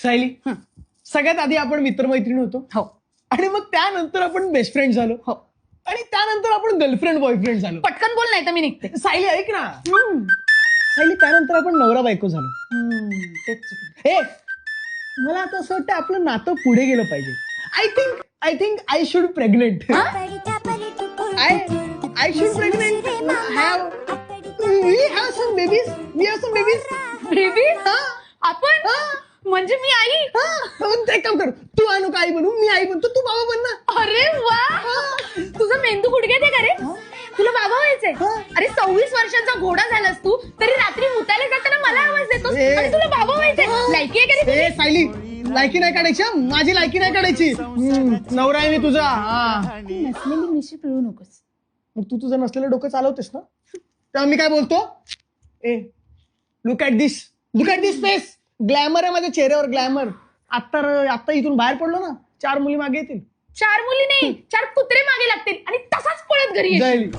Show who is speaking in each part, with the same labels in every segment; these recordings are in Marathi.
Speaker 1: सायली, सगळ्यात आधी आपण मित्रमैत्रीण होतो.
Speaker 2: हो
Speaker 1: आणि मग त्यानंतर आपण बेस्ट फ्रेंड झालो.
Speaker 2: हो.
Speaker 1: आणि त्यानंतर आपण गर्लफ्रेंड बॉयफ्रेंड झालो.
Speaker 2: पटकन बोल नाही तर मी निघते.
Speaker 1: सायली ऐक ना. सायली, त्यानंतर आपण नवरा बायको झालो.
Speaker 2: तेच चुकलं.
Speaker 1: हे मला आता असं वाटतं आपलं नातं पुढे गेलं पाहिजे. I think I should pregnant. I should pregnant. We have some babies.
Speaker 2: Baby आपण म्हणजे मी आई.
Speaker 1: ते काम कर, तू आई नको आई बनू, मी आई बनतो, तू बाबा बन ना.
Speaker 2: अरे वा, तुझा मेंदू गुडघ्यात आहे का रे? तुला बाबा व्हायचंय? अरे 26 वर्षांचा घोडा झालास तू तरी रात्री मुतायला जाताना मला आवाज देतोस आणि तुला बाबा व्हायचंय. लायकी आहे का रे?
Speaker 1: ए सायली, लायकी नाही काढायची. माझी लायकी नाही काढायची. नवरा आहे मी तुझा.
Speaker 2: नसलेली मिशी पिळू नकोस.
Speaker 1: मग तू तुझं नसलेलं डोकं चालवतेस ना, तेव्हा मी काय बोलतो, ए look at this face. Glamour आहे माझ्या चेहऱ्यावर, ग्लॅमर. आता इथून बाहेर पडलो ना, 4 मुली मागे येतील.
Speaker 2: 4 मुली नाही, 4 कुत्रे मागे लागतील आणि तसाच पळत घरी येशील.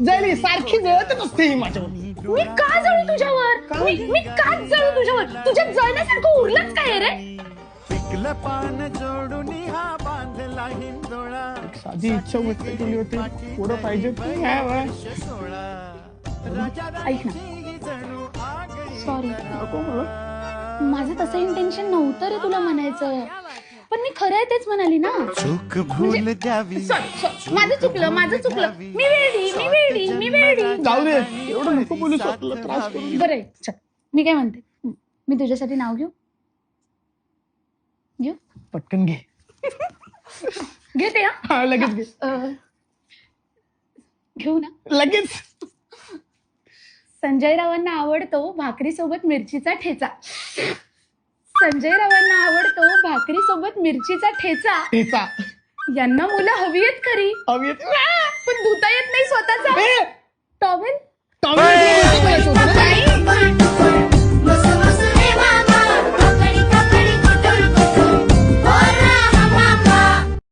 Speaker 1: जळली सारखी जळतच असते ही माझ्यावर.
Speaker 2: मी का जळू तुझ्यावर? मी का जळू तुझ्यावर? तुझ्या जळण्यासारखं उरलंच काय रे?
Speaker 1: साधी इच्छा व्यक्त केली होती, पुढं पाहिजे.
Speaker 2: ऐक ना, सॉरी, माझं तसं इंटेन्शन नव्हतं रे तुला म्हणायचं, पण मी खरं आहे तेच म्हणाली ना. माझं चुकलं. मी वेडी.
Speaker 1: जाऊ दे, एवढं नको बोलू, स्वतःला त्रास करून.
Speaker 2: बरं चल, मी काय म्हणते, मी तुझ्यासाठी नाव घेऊ?
Speaker 1: पटकन घे.
Speaker 2: घेते.
Speaker 1: हा लगेच घे.
Speaker 2: घेऊ ना
Speaker 1: लगेच.
Speaker 2: संजय रावांना आवडतो भाकरी सोबत मिरचीचा ठेचा. संजय रावांना आवडतो भाकरी सोबत मिरचीचा ठेचा. यांना मुलं हवी आहेत खरी,
Speaker 1: हवी आहेत.
Speaker 2: पण धुता येत नाही स्वतःचा.